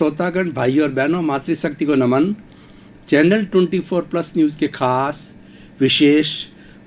श्रोतागण, भाई और बहनों, मातृशक्ति को नमन। चैनल 24+ न्यूज़ के खास, विशेष,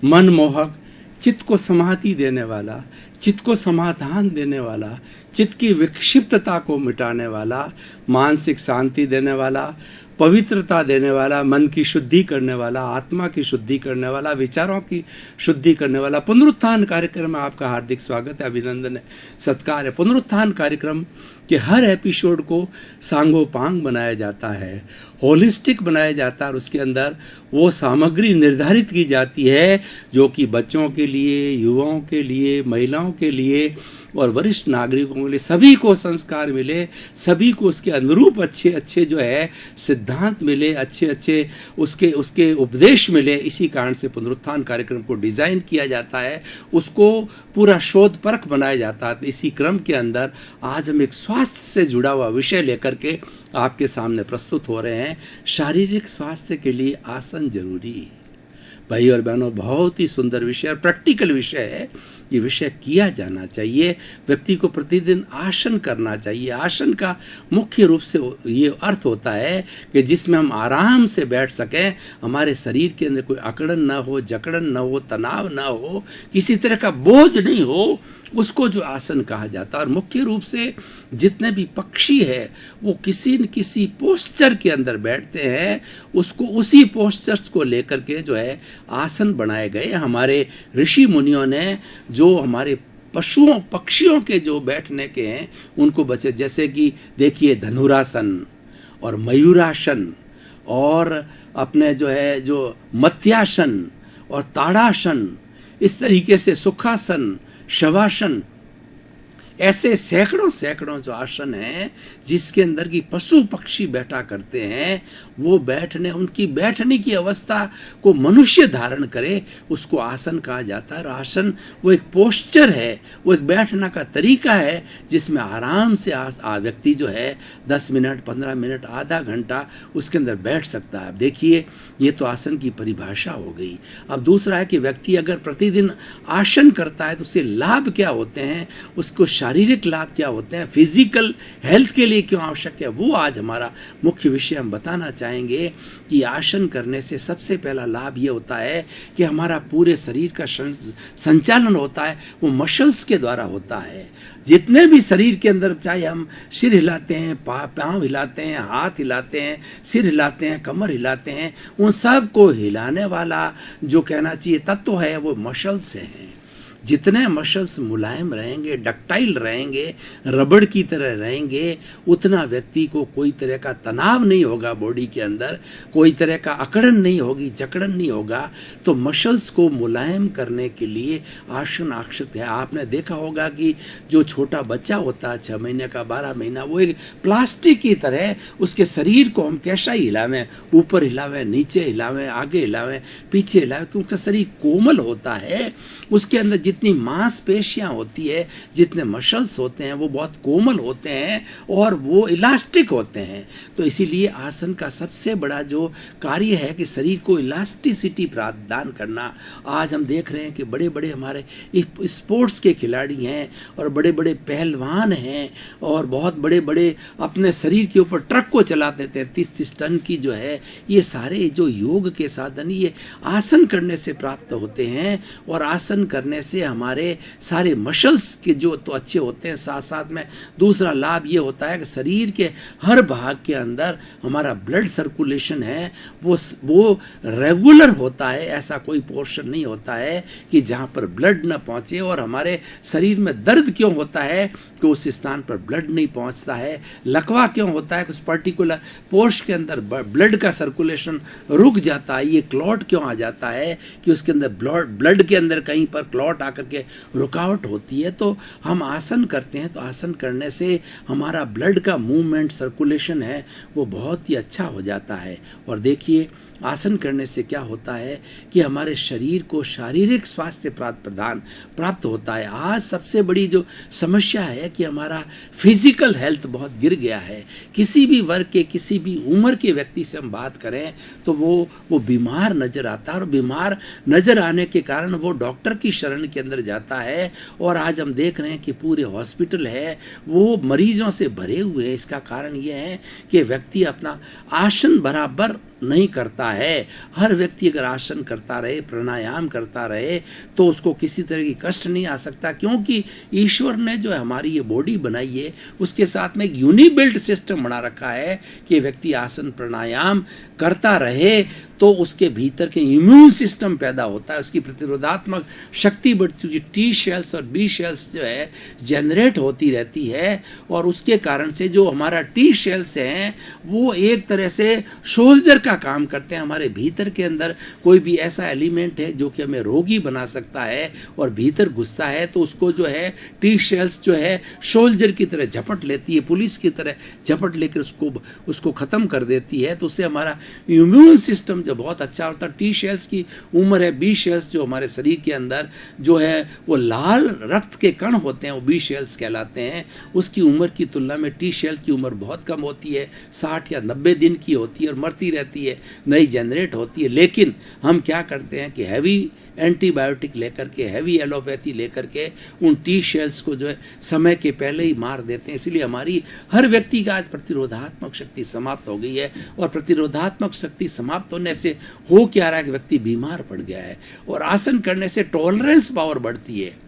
मनमोहक, चित्त को समाधि देने वाला, चित्त को समाधान देने वाला, चित्त की विक्षिप्तता को मिटाने वाला, मानसिक शांति देने वाला, पवित्रता देने वाला, मन की शुद्धि करने वाला, आत्मा की शुद्धि करने वाला, विचारों की शुद्धि करने वाला पुनरुत्थान कार्यक्रम में आपका हार्दिक स्वागत है, अभिनंदन है, सत्कार है। पुनरुत्थान कार्यक्रम के हर एपिसोड को सांगोपांग बनाया जाता है, होलिस्टिक बनाया जाता है और उसके अंदर वो सामग्री निर्धारित की जाती है जो कि बच्चों के लिए, युवाओं के लिए, महिलाओं के लिए और वरिष्ठ नागरिकों के लिए, सभी को संस्कार मिले, सभी को उसके अनुरूप अच्छे अच्छे जो है सिद्धांत मिले, अच्छे अच्छे उसके उपदेश मिले। इसी कारण से पुनरुत्थान कार्यक्रम को डिज़ाइन किया जाता है, उसको पूरा शोध परख बनाया जाता है। इसी क्रम के अंदर आज हम एक स्वास्थ्य से जुड़ा हुआ विषय लेकर के आपके सामने प्रस्तुत हो रहे हैं। शारीरिक स्वास्थ्य के लिए आसन जरूरी। भाई और बहनों, बहुत ही सुंदर विषय और प्रैक्टिकल विषय है। ये विषय किया जाना चाहिए। व्यक्ति को प्रतिदिन आसन करना चाहिए। आसन का मुख्य रूप से ये अर्थ होता है कि जिसमें हम आराम से बैठ सकें, हमारे शरीर के अंदर कोई अकड़न ना हो, जकड़न ना हो, तनाव ना हो, किसी तरह का बोझ नहीं हो, उसको जो आसन कहा जाता है। और मुख्य रूप से जितने भी पक्षी है वो किसी न किसी पोस्चर के अंदर बैठते हैं, उसको उसी पोस्चर्स को लेकर के जो है आसन बनाए गए। हमारे ऋषि मुनियों ने जो हमारे पशुओं पक्षियों के जो बैठने के हैं उनको बचे, जैसे कि देखिए धनुरासन और मयूरासन और अपने जो है जो मत्यासन और ताड़ासन, इस तरीके से सुखासन, शवासन, ऐसे सैकड़ों जो आसन हैं जिसके अंदर की पशु पक्षी बैठा करते हैं, वो बैठने, उनकी बैठने की अवस्था को मनुष्य धारण करे, उसको आसन कहा जाता है। और आसन वो एक पोस्चर है, वो एक बैठना का तरीका है जिसमें आराम से व्यक्ति जो है 10 मिनट, 15 मिनट, आधा घंटा उसके अंदर बैठ सकता है। अब देखिए, ये तो आसन की परिभाषा हो गई। अब दूसरा है कि व्यक्ति अगर प्रतिदिन आसन करता है तो उससे लाभ क्या होते हैं, उसको शारीरिक लाभ क्या होते हैं, फिजिकल हेल्थ के लिए क्यों आवश्यक है, वो आज हमारा मुख्य विषय हम बताना चाहेंगे। कि आसन करने से सबसे पहला लाभ ये होता है कि हमारा पूरे शरीर का संचालन होता है, वो मसल्स के द्वारा होता है। जितने भी शरीर के अंदर, चाहे हम सिर हिलाते हैं, पाँव हिलाते हैं, हाथ हिलाते हैं, सिर हिलाते हैं, कमर हिलाते हैं, उन सब को हिलाने वाला जो कहना चाहिए तत्व है वो मसल्स हैं। जितने मसल्स मुलायम रहेंगे, डक्टाइल रहेंगे, रबड़ की तरह रहेंगे, उतना व्यक्ति को कोई तरह का तनाव नहीं होगा, बॉडी के अंदर कोई तरह का अकड़न नहीं होगी, जकड़न नहीं होगा। तो मसल्स को मुलायम करने के लिए आसन आवश्यक है। आपने देखा होगा कि जो छोटा बच्चा होता है 6 महीने का, 12 महीना, वो एक प्लास्टिक की तरह, उसके शरीर को हम कैसा ही हिलावें, ऊपर हिलावें, नीचे हिलावें, आगे हिलावें, पीछे हिलावें, क्योंकि शरीर कोमल होता है। उसके अंदर जितनी मांसपेशियां होती है, जितने मसल्स होते हैं, वो बहुत कोमल होते हैं और वो इलास्टिक होते हैं। तो इसीलिए आसन का सबसे बड़ा जो कार्य है कि शरीर को इलास्टिसिटी प्रदान करना। आज हम देख रहे हैं कि बड़े बड़े हमारे स्पोर्ट्स के खिलाड़ी हैं और बड़े बड़े पहलवान हैं और बहुत बड़े बड़े अपने शरीर के ऊपर ट्रक को चला देते हैं 30-30 टन की जो है। ये सारे जो योग के साधन ये आसन करने से प्राप्त होते हैं। और आसन करने से हमारे सारे मसल्स के जो तो अच्छे होते हैं, साथ साथ में दूसरा लाभ ये होता है कि शरीर के हर भाग के अंदर हमारा ब्लड सर्कुलेशन है वो रेगुलर होता है। ऐसा कोई पोर्शन नहीं होता है कि जहाँ पर ब्लड न पहुँचे। और हमारे शरीर में दर्द क्यों होता है कि उस स्थान पर ब्लड नहीं पहुँचता है, लकवा क्यों होता है कि उस पर्टिकुलर पोर्श के अंदर ब्लड का सर्कुलेशन रुक जाता है, ये क्लॉट क्यों आ जाता है कि उसके अंदर ब्लड के अंदर कहीं पर क्लॉट आकर के रुकावट होती है। तो हम आसन करते हैं, तो आसन करने से हमारा ब्लड का मूवमेंट, सर्कुलेशन है वो बहुत ही अच्छा हो जाता है। और देखिए, आसन करने से क्या होता है कि हमारे शरीर को शारीरिक स्वास्थ्य प्राप्त होता है। आज सबसे बड़ी जो समस्या है कि हमारा फिजिकल हेल्थ बहुत गिर गया है। किसी भी वर्ग के, किसी भी उम्र के व्यक्ति से हम बात करें तो वो बीमार नजर आता है। और बीमार नजर आने के कारण वो डॉक्टर की शरण के अंदर जाता है और आज हम देख रहे हैं कि पूरे हॉस्पिटल है वो मरीजों से भरे हुए हैं। इसका कारण ये है कि व्यक्ति अपना आसन बराबर नहीं करता है। हर व्यक्ति अगर आसन करता रहे, प्राणायाम करता रहे, तो उसको किसी तरह की कष्ट नहीं आ सकता, क्योंकि ईश्वर ने जो हमारी ये बॉडी बनाई है उसके साथ में एक यूनिबिल्ट सिस्टम बना रखा है कि व्यक्ति आसन प्राणायाम करता रहे तो उसके भीतर के इम्यून सिस्टम पैदा होता है, उसकी प्रतिरोधात्मक शक्ति बढ़ती है, टी शेल्स और बी शेल्स जो है जनरेट होती रहती है, और उसके कारण से जो हमारा टी शेल्स हैं वो एक तरह से सोल्जर का काम करते हैं। हमारे भीतर के अंदर कोई भी ऐसा एलिमेंट है जो कि हमें रोगी बना सकता है और भीतर घुसता है तो उसको जो है टी शेल्स जो है सोल्जर की तरह झपट लेती है, पुलिस की तरह झपट लेकर उसको ख़त्म कर देती है। तो उससे हमारा इम्यून सिस्टम जो बहुत अच्छा होता है। टी शेल्स की उम्र है, बी शेल्स जो हमारे शरीर के अंदर जो है वो लाल रक्त के कण होते हैं वो बी शेल्स कहलाते हैं। उसकी उम्र की तुलना में टी शेल की उम्र बहुत कम होती है, 60 या 90 दिन की होती है और मरती रहती है, नई जनरेट होती है। लेकिन हम क्या करते हैं कि हैवी एंटीबायोटिक लेकर के, हैवी एलोपैथी लेकर के उन टी शेल्स को जो है समय के पहले ही मार देते हैं। इसलिए हमारी हर व्यक्ति का आज प्रतिरोधात्मक शक्ति समाप्त हो गई है, और प्रतिरोधात्मक शक्ति समाप्त होने से हो क्या रहा है कि व्यक्ति बीमार पड़ गया है। और आसन करने से टॉलरेंस पावर बढ़ती है।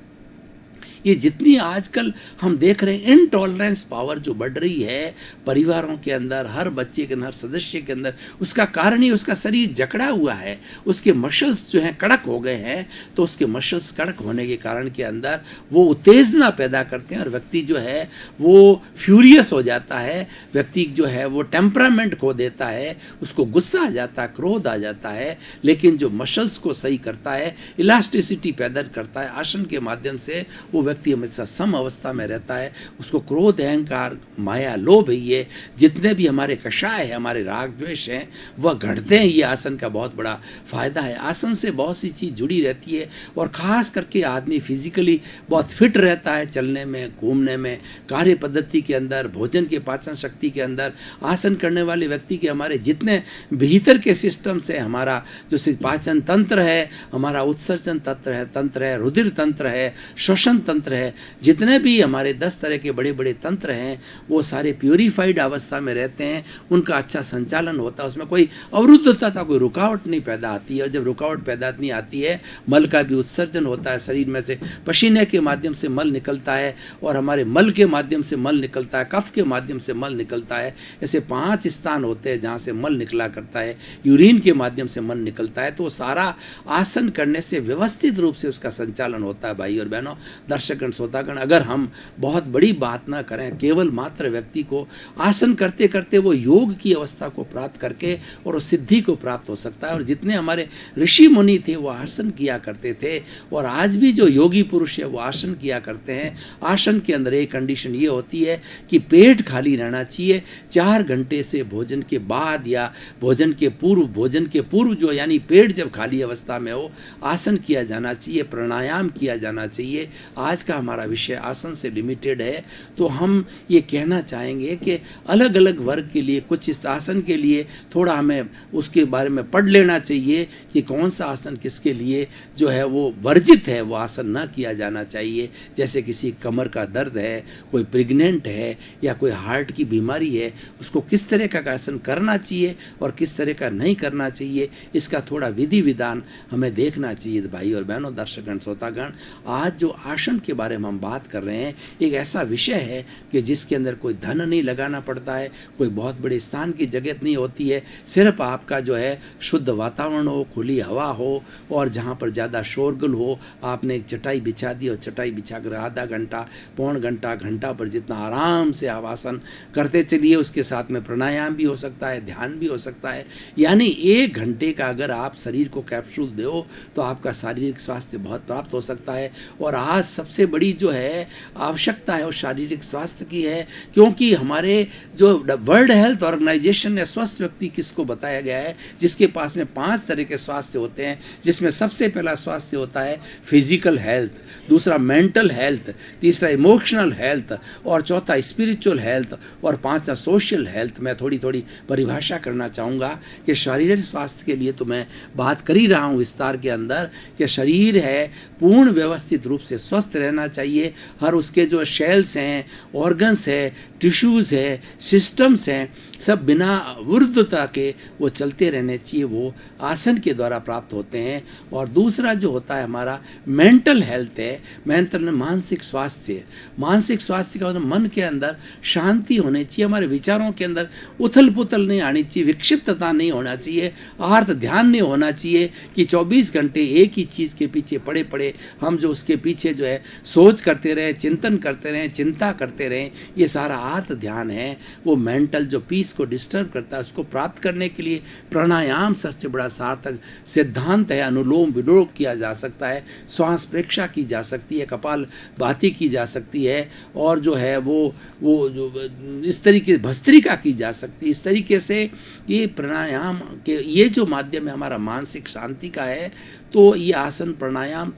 ये जितनी आजकल हम देख रहे हैं इनटॉलरेंस पावर जो बढ़ रही है परिवारों के अंदर, हर बच्चे के अंदर, हर सदस्य के अंदर, उसका कारण ही उसका शरीर जकड़ा हुआ है, उसके मसल्स जो हैं कड़क हो गए हैं। तो उसके मसल्स कड़क होने के कारण के अंदर वो उत्तेजना पैदा करते हैं और व्यक्ति जो है वो फ्यूरियस हो जाता है, व्यक्ति जो है वो टेम्परामेंट खो देता है, उसको गुस्सा आ जाता है, क्रोध आ जाता है। लेकिन जो मसल्स को सही करता है, इलास्टिसिटी पैदा करता है, आसन के माध्यम से वो व्यक्ति हमेशा सम अवस्था में रहता है। उसको क्रोध, अहंकार, माया, लोभ, ये जितने भी हमारे कषाय है, हमारे राग द्वेष हैं, वह घटते हैं। ये आसन का बहुत बड़ा फायदा है। आसन से बहुत सी चीज़ जुड़ी रहती है, और ख़ास करके आदमी फिजिकली बहुत फिट रहता है, चलने में, घूमने में, कार्य पद्धति के अंदर, भोजन के पाचन शक्ति के अंदर। आसन करने वाले व्यक्ति के हमारे जितने भीतर के सिस्टम से, हमारा जो पाचन तंत्र है, हमारा उत्सर्जन तंत्र है, रुधिर तंत्र है, श्वसन तंत्र है, जितने भी हमारे 10 तरह के बड़े बड़े तंत्र हैं वो सारे प्यूरिफाइड अवस्था में रहते हैं। उनका अच्छा संचालन होता है, उसमें कोई अवरुद्धता, कोई रुकावट नहीं पैदा आती है। और जब रुकावट पैदा नहीं आती है, मल का भी उत्सर्जन होता है, शरीर में से पसीने के माध्यम से मल निकलता है, और हमारे मल के माध्यम से मल निकलता है, कफ के माध्यम से मल निकलता है। ऐसे 5 स्थान होते हैं जहाँ से मल निकला करता है, यूरिन के माध्यम से मल निकलता है। तो सारा आसन करने से व्यवस्थित रूप से उसका संचालन होता है। भाई और बहनों, दर्शकगण, श्रोतागण, अगर हम बहुत बड़ी बात ना करें, केवल मात्र व्यक्ति को आसन करते करते वो योग की अवस्था को प्राप्त करके और उस सिद्धि को प्राप्त हो सकता है। और जितने हमारे ऋषि मुनि थे वो आसन किया करते थे, और आज भी जो योगी पुरुष है वो आसन किया करते हैं। आसन के अंदर एक कंडीशन ये होती है कि पेट खाली रहना चाहिए 4 घंटे से भोजन के बाद या भोजन के पूर्व जो, यानी पेट जब खाली अवस्था में हो, आसन किया जाना चाहिए, प्राणायाम किया जाना चाहिए। आज का हमारा विषय आसन से लिमिटेड है, तो हम ये कहना चाहेंगे कि अलग अलग वर्ग के लिए कुछ इस आसन के लिए थोड़ा हमें उसके बारे में पढ़ लेना चाहिए कि कौन सा आसन किसके लिए जो है वो वर्जित है, वो आसन ना किया जाना चाहिए। जैसे किसी कमर का दर्द है, कोई प्रेग्नेंट है, या कोई हार्ट की बीमारी है, उसको किस तरह का आसन करना चाहिए और किस तरह का नहीं करना चाहिए, इसका थोड़ा विधि विधान हमें देखना चाहिए। भाई और बहनों, दर्शकगण, श्रोतागण, आज जो आसन के बारे में हम बात कर रहे हैं, एक ऐसा विषय है कि जिसके अंदर कोई धन नहीं लगाना पड़ता है, कोई बहुत बड़े स्थान की जगह नहीं होती है। सिर्फ आपका जो है शुद्ध वातावरण हो, खुली हवा हो, और जहाँ पर ज़्यादा शोरगुल हो, आपने एक चटाई बिछा दी और चटाई बिछा कर आधा घंटा, पौन घंटा, घंटा पर जितना आराम से आप आसन करते चलिए। उसके साथ में प्राणायाम भी हो सकता है, ध्यान भी हो सकता है। यानी 1 घंटे का अगर आप शरीर को कैप्सूल दो तो आपका शारीरिक स्वास्थ्य बहुत प्राप्त हो सकता है। और आज सबसे सबसे बड़ी जो है आवश्यकता है वो शारीरिक स्वास्थ्य की है, क्योंकि हमारे जो वर्ल्ड हेल्थ ऑर्गेनाइजेशन ने स्वस्थ व्यक्ति किसको बताया गया है, जिसके पास में 5 तरह के स्वास्थ्य होते हैं, जिसमें सबसे पहला स्वास्थ्य होता है फिजिकल हेल्थ, दूसरा मेंटल हेल्थ, तीसरा इमोशनल हेल्थ और चौथा स्पिरिचुअल हेल्थ और पांचवा सोशल हेल्थ। मैं थोड़ी थोड़ी परिभाषा करना चाहूँगा कि शारीरिक स्वास्थ्य के लिए तो मैं बात कर ही रहा हूँ विस्तार के अंदर कि शरीर है पूर्ण व्यवस्थित रूप से स्वस्थ रहना चाहिए। हर उसके जो सेल्स हैं, ऑर्गन्स है, टिश्यूज़ है, सिस्टम्स हैं, सब बिना वृद्धता के वो चलते रहने चाहिए, वो आसन के द्वारा प्राप्त होते हैं। और दूसरा जो होता है हमारा मेंटल हेल्थ है, मेंटल मानसिक स्वास्थ्य। मानसिक स्वास्थ्य का मतलब मन के अंदर शांति होनी चाहिए, हमारे विचारों के अंदर उथल पुथल नहीं आनी चाहिए, विक्षिप्तता नहीं होना चाहिए, आर्त ध्यान नहीं होना चाहिए कि 24 घंटे एक ही चीज़ के पीछे पड़े पड़े हम जो उसके पीछे जो है सोच करते रहें, चिंतन करते रहें, चिंता करते रहें। ये सारा आर्त ध्यान है, वो मेंटल जो पीस को डिस्टर्ब करता है उसको प्राप्त करने के लिए प्राणायाम सबसे बड़ा सार्थक सिद्धांत है। अनुलोम विलोम किया जा सकता है, श्वास प्रेक्षा की जा सकती है, कपाल भाती की जा सकती है और जो है वो जो इस तरीके भस्त्रिका की जा सकती है। इस तरीके से ये प्राणायाम के ये जो माध्यम है हमारा मानसिक शांति का है, तो ये आसन प्राणायाम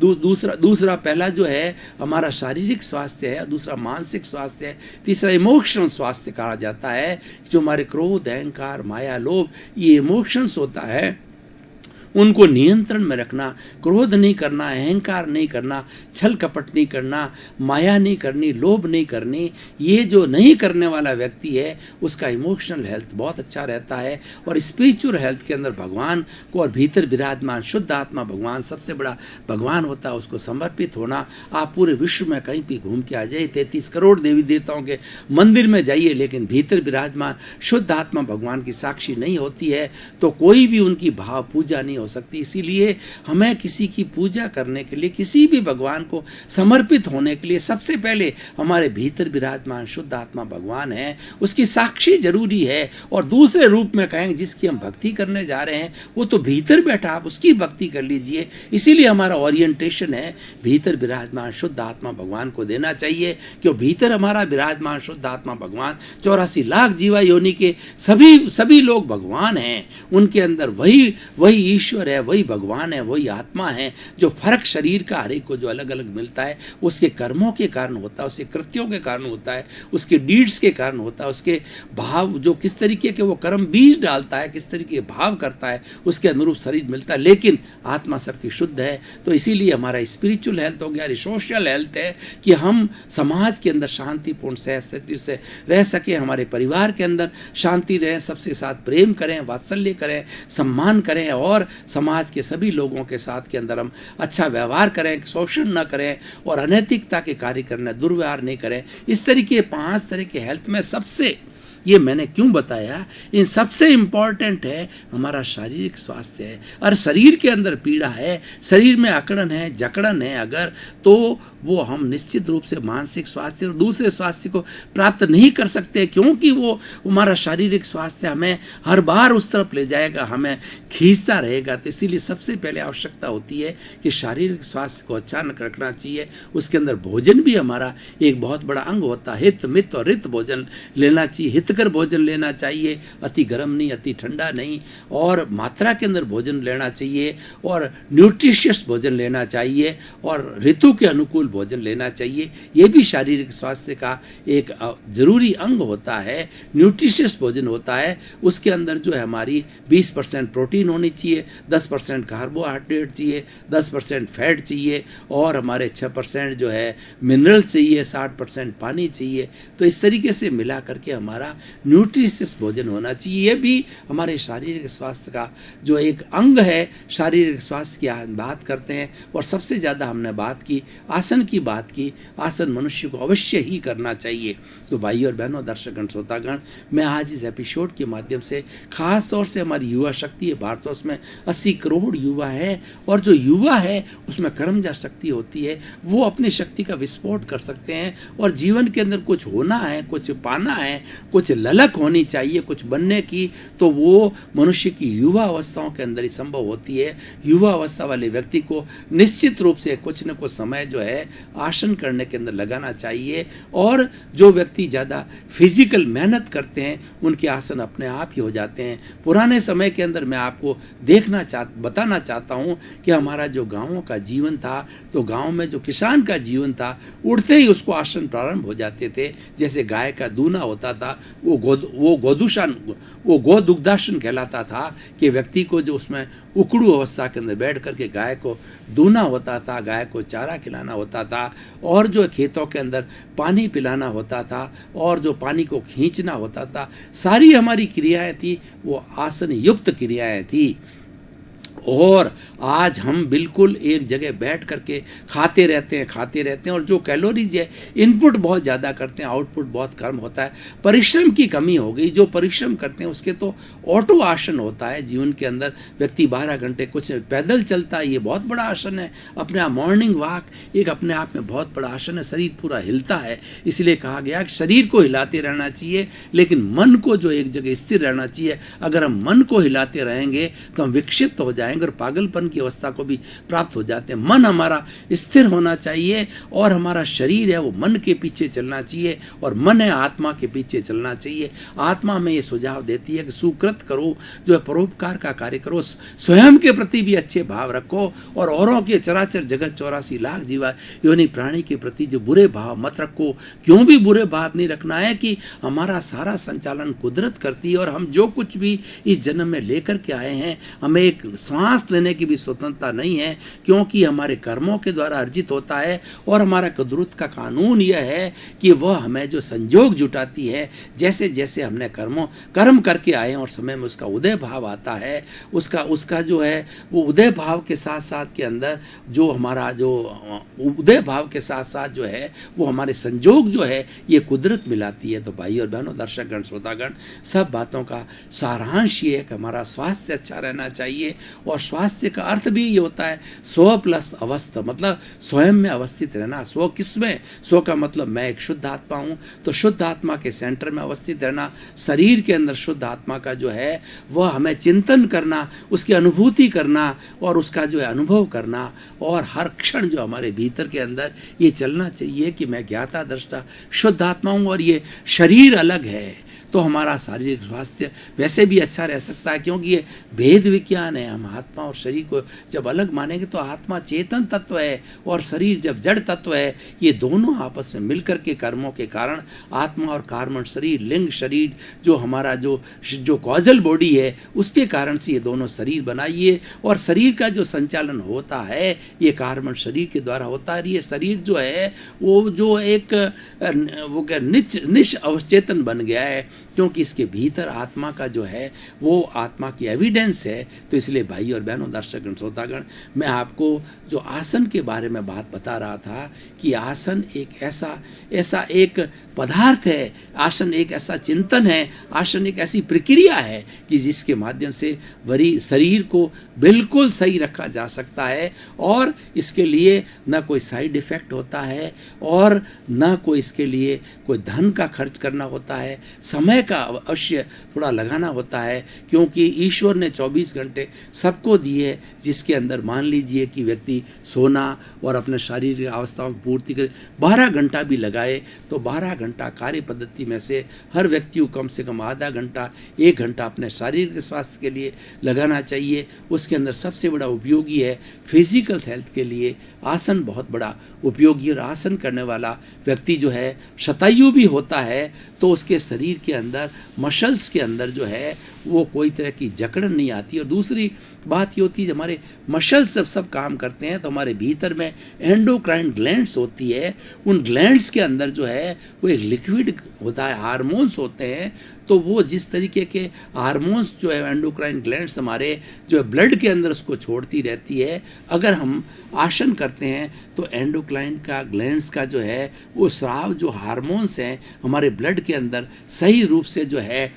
दूसरा पहला जो है हमारा शारीरिक स्वास्थ्य है, दूसरा मानसिक स्वास्थ्य है, तीसरा इमोशनल स्वास्थ्य कहा जाता है। जो हमारे क्रोध, अहंकार, माया, लोभ ये इमोशंस होता है उनको नियंत्रण में रखना, क्रोध नहीं करना, अहंकार नहीं करना, छल कपट नहीं करना, माया नहीं करनी, लोभ नहीं करनी, ये जो नहीं करने वाला व्यक्ति है उसका इमोशनल हेल्थ बहुत अच्छा रहता है। और स्पिरिचुअल हेल्थ के अंदर भगवान को और भीतर विराजमान शुद्ध आत्मा भगवान सबसे बड़ा भगवान होता है, उसको समर्पित होना। आप पूरे विश्व में कहीं भी घूम के आ जाइए, 33 करोड़ देवी देवताओं के मंदिर में जाइए, लेकिन भीतर विराजमान शुद्ध आत्मा भगवान की साक्षी नहीं होती है तो कोई भी उनकी भाव पूजा नहीं हो सकती। इसीलिए हमें किसी की पूजा करने के लिए, किसी भी भगवान को समर्पित होने के लिए सबसे पहले हमारे भीतर विराजमान शुद्ध आत्मा भगवान है, उसकी साक्षी जरूरी है। और दूसरे रूप में कहेंगे जिसकी हम भक्ति करने जा रहे हैं वो तो भीतर बैठा, आप उसकी भक्ति कर लीजिए। इसीलिए हमारा ओरिएंटेशन है भीतर विराजमान शुद्ध आत्मा भगवान को देना चाहिए, क्यों भीतर हमारा विराजमान शुद्ध आत्मा भगवान 84 लाख जीवा योनि के सभी लोग भगवान हैं, उनके अंदर वही ईश्वर है, वही भगवान है, वही आत्मा है। जो फर्क शरीर का हर एक को जो अलग अलग मिलता है उसके कर्मों के कारण होता है, उसके कृत्यों के कारण होता है, उसके डीड्स के कारण होता है, उसके भाव जो किस तरीके के वो कर्म बीज डालता है, किस तरीके भाव करता है, उसके अनुरूप शरीर मिलता है। लेकिन आत्मा सबकी शुद्ध है। तो इसीलिए हमारा स्पिरिचुअल हेल्थ हो गया, सोशल हेल्थ है कि हम समाज के अंदर शांतिपूर्ण सहस्तित्व से रह सके, हमारे परिवार के अंदर शांति रहे, सबसे साथ प्रेम करें, वात्सल्य करें, सम्मान करें और समाज के सभी लोगों के साथ के अंदर हम अच्छा व्यवहार करें, शोषण न करें और अनैतिकता के कार्य करने, दुर्व्यवहार नहीं करें। इस तरीके 5 तरह के हेल्थ में सबसे ये मैंने क्यों बताया, इन सबसे इम्पॉर्टेंट है हमारा शारीरिक स्वास्थ्य है। और शरीर के अंदर पीड़ा है, शरीर में अकड़न है, जकड़न है अगर, तो वो हम निश्चित रूप से मानसिक स्वास्थ्य और दूसरे स्वास्थ्य को प्राप्त नहीं कर सकते, क्योंकि वो हमारा शारीरिक स्वास्थ्य हमें हर बार उस तरफ ले जाएगा, हमें खींचता रहेगा। तो इसीलिए सबसे पहले आवश्यकता होती है कि शारीरिक स्वास्थ्य को अच्छा रखना चाहिए। उसके अंदर भोजन भी हमारा एक बहुत बड़ा अंग होता है। हित मित और रित भोजन लेना चाहिए, हितकर भोजन लेना चाहिए, अति गर्म नहीं, अति ठंडा नहीं, और मात्रा के अंदर भोजन लेना चाहिए और न्यूट्रिशियस भोजन लेना चाहिए और ऋतु के अनुकूल भोजन लेना चाहिए। ये भी शारीरिक स्वास्थ्य का एक जरूरी अंग होता है। न्यूट्रिशियस भोजन होता है, उसके अंदर जो है हमारी 20% प्रोटीन होनी चाहिए, 10% कार्बोहाइड्रेट चाहिए, 10% फैट चाहिए और हमारे 6% जो है मिनरल चाहिए, 60% पानी चाहिए। तो इस तरीके से मिला करके हमारा न्यूट्रिशियस भोजन होना चाहिए। ये भी हमारे शारीरिक स्वास्थ्य का जो एक अंग है। शारीरिक स्वास्थ्य की हम बात करते हैं और सबसे ज़्यादा हमने बात की आसन की बात की। आसन मनुष्य को अवश्य ही करना चाहिए। तो भाई और बहनों, दर्शकगण, श्रोतागण, मैं आज इस एपिसोड के माध्यम से खास तौर से हमारी युवा शक्ति है, भारतवर्ष में 80 करोड़ युवा है और जो युवा है उसमें कर्मजा शक्ति होती है, वो अपनी शक्ति का विस्फोट कर सकते हैं और जीवन के अंदर कुछ होना है, कुछ पाना है, कुछ ललक होनी चाहिए कुछ बनने की, तो वो मनुष्य की युवा अवस्थाओं के अंदर ही संभव होती है। युवा अवस्था वाले व्यक्ति को निश्चित रूप से कुछ न कुछ समय जो है आसन करने के अंदर लगाना चाहिए। और जो व्यक्ति ज़्यादा फिजिकल मेहनत करते हैं उनके आसन अपने आप ही हो जाते हैं। पुराने समय के अंदर मैं आपको बताना चाहता हूँ कि हमारा जो गाँवों का जीवन था, तो गाँव में जो किसान का जीवन था, उठते ही उसको आसन प्रारंभ हो जाते थे। जैसे गाय का दूना होता था, वो गोदुग्धासन कहलाता था कि व्यक्ति को जो उसमें उकड़ू अवस्था के अंदर बैठ करके गाय को दूना होता था, गाय को चारा खिलाना होता था, और जो खेतों के अंदर पानी पिलाना होता था, और जो पानी को खींचना होता था, सारी हमारी क्रियाएं थी वो आसन युक्त क्रियाएं थी। और आज हम बिल्कुल एक जगह बैठ करके खाते रहते हैं और जो कैलोरीज है इनपुट बहुत ज़्यादा करते हैं, आउटपुट बहुत कम होता है। परिश्रम की कमी हो गई। जो परिश्रम करते हैं उसके तो ऑटो आसन होता है जीवन के अंदर। व्यक्ति 12 घंटे कुछ पैदल चलता है, ये बहुत बड़ा आसन है। अपने आप मॉर्निंग वॉक एक अपने आप में बहुत बड़ा आसन है। शरीर पूरा हिलता है, इसलिए कहा गया कि शरीर को हिलाते रहना चाहिए, लेकिन मन को जो एक जगह स्थिर रहना चाहिए। अगर हम मन को हिलाते रहेंगे तो हम विक्षिप्त हो जाएंगे और पागलपन की अवस्था को भी प्राप्त हो जाते हैं। मन हमारा स्थिर होना चाहिए और हमारा शरीर है वो मन के पीछे चलना चाहिए, और मन है आत्मा के पीछे चलना चाहिए। आत्मा में ये सुझाव देती है कि सुकृत करो, जो है परोपकार का कार्य करो, स्वयं के प्रति भी अच्छे भाव रखो, और औरों के चराचर जगत 84 लाख जीवा योनि प्राणी के प्रति जो बुरे भाव मत रखो। क्यों भी बुरे भाव नहीं रखना है कि हमारा सारा संचालन कुदरत करती है, और हम जो कुछ भी इस जन्म में लेकर के आए हैं, हमें एक सांस लेने की भी स्वतंत्रता नहीं है, क्योंकि हमारे कर्मों के द्वारा अर्जित होता है। और हमारा कुदरत का कानून यह है कि वह हमें जो संजोग जुटाती है, जैसे जैसे हमने कर्म करके आए हैं और समय में उसका उदय भाव आता है, उसका जो है वो उदय भाव के साथ साथ के अंदर जो हमारा जो उदय भाव के साथ साथ जो है वो हमारे संजोग जो है ये कुदरत मिलाती है। तो भाई और बहनों, दर्शकगण, श्रोतागण, सब बातों का सारांश ये है कि हमारा स्वास्थ्य अच्छा रहना चाहिए। और स्वास्थ्य का अर्थ भी ये होता है स्व प्लस अवस्था, मतलब स्वयं में अवस्थित रहना। स्व किसमें? स्व का मतलब मैं एक शुद्ध आत्मा हूँ, तो शुद्ध आत्मा के सेंटर में अवस्थित रहना। शरीर के अंदर शुद्ध आत्मा का जो है वह हमें चिंतन करना, उसकी अनुभूति करना और उसका जो है अनुभव करना, और हर क्षण जो हमारे भीतर के अंदर ये चलना चाहिए कि मैं ज्ञाता दृष्टा शुद्ध आत्मा हूँ और ये शरीर अलग है। तो हमारा शारीरिक स्वास्थ्य वैसे भी अच्छा रह सकता है, क्योंकि ये भेद विज्ञान है। हम आत्मा और शरीर को जब अलग मानेंगे तो आत्मा चेतन तत्व है और शरीर जब जड़ तत्व है। ये दोनों आपस में मिलकर के कर्मों के कारण आत्मा और कार्बन शरीर, लिंग शरीर, जो हमारा जो कॉजल बॉडी है उसके कारण से ये दोनों शरीर बनाइए। और शरीर का जो संचालन होता है ये कार्बन शरीर के द्वारा होता है। ये शरीर जो है वो जो एक निश अवचेतन बन गया है, क्योंकि इसके भीतर आत्मा का जो है वो आत्मा की एविडेंस है। तो इसलिए भाई और बहनों, दर्शकगण, श्रोतागण, मैं आपको जो आसन के बारे में बात बता रहा था कि आसन एक ऐसा एक पदार्थ है, आसन एक ऐसा चिंतन है, आसन एक ऐसी प्रक्रिया है कि जिसके माध्यम से शरीर को बिल्कुल सही रखा जा सकता है, और इसके लिए न कोई साइड इफेक्ट होता है और न कोई इसके लिए कोई धन का खर्च करना होता है। समय का अवश्य थोड़ा लगाना होता है, क्योंकि ईश्वर ने 24 घंटे सबको दिए, जिसके अंदर मान लीजिए कि व्यक्ति सोना और अपने शारीरिक अवस्थाओं की पूर्ति करे, 12 घंटा भी लगाए तो 12 घंटा कार्य पद्धति में से हर व्यक्ति को कम से कम आधा घंटा 1 घंटा अपने शारीरिक स्वास्थ्य के लिए लगाना चाहिए। उसके अंदर सबसे बड़ा उपयोगी है फिजिकल हेल्थ के लिए आसन, बहुत बड़ा उपयोगी। और आसन करने वाला व्यक्ति जो है शतायु भी होता है, तो उसके शरीर के अंदर मसल्स के अंदर जो है वो कोई तरह की जकड़न नहीं आती। और दूसरी बात ये होती है, हमारे मसल्स जब सब काम करते हैं तो हमारे भीतर में एंडोक्राइन ग्लैंड्स होती है। उन ग्लैंड्स के अंदर जो है वो एक लिक्विड होता है, हार्मोन्स होते हैं। तो वो जिस तरीके के हार्मोन्स जो है एंडोक्राइन ग्लैंड्स हमारे जो है ब्लड के अंदर उसको छोड़ती रहती है। अगर हम आसन करते हैं तो एंडोक्राइन का ग्लैंड्स का जो है वो स्राव, जो हार्मोन्स हैं हमारे ब्लड के अंदर सही रूप से जो है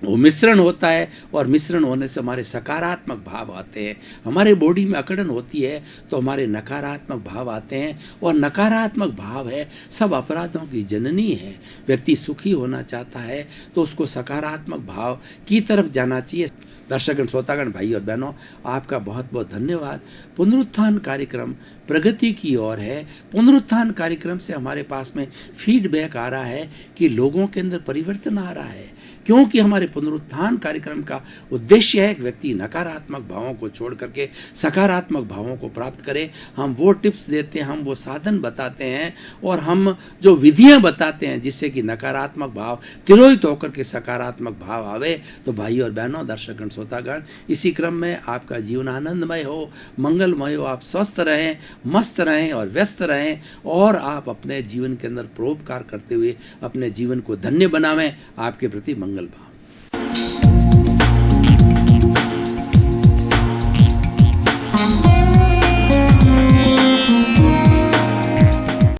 वो मिश्रण होता है, और मिश्रण होने से हमारे सकारात्मक भाव आते हैं। हमारे बॉडी में अकड़न होती है तो हमारे नकारात्मक भाव आते हैं, और नकारात्मक भाव है सब अपराधों की जननी है। व्यक्ति सुखी होना चाहता है तो उसको सकारात्मक भाव की तरफ जाना चाहिए। दर्शकगण, श्रोतागण, भाई और बहनों, आपका बहुत बहुत धन्यवाद। पुनरुत्थान कार्यक्रम प्रगति की ओर है। पुनरुत्थान कार्यक्रम से हमारे पास में फीडबैक आ रहा है कि लोगों के अंदर परिवर्तन आ रहा है, क्योंकि हमारे पुनरुत्थान कार्यक्रम का उद्देश्य है कि व्यक्ति नकारात्मक भावों को छोड़ करके सकारात्मक भावों को प्राप्त करे। हम वो टिप्स देते हैं, हम वो साधन बताते हैं, और हम जो विधियां बताते हैं जिससे कि नकारात्मक भाव तिरोहित होकर के सकारात्मक भाव आवे। तो भाई और बहनों, दर्शकगण, श्रोतागण, इसी क्रम में आपका जीवन आनंदमय हो, मंगलमय हो, आप स्वस्थ रहें, मस्त रहें और व्यस्त रहें, और आप अपने जीवन के अंदर परोपकार करते हुए अपने जीवन को धन्य बनावें। आपके प्रति मंगल भाव।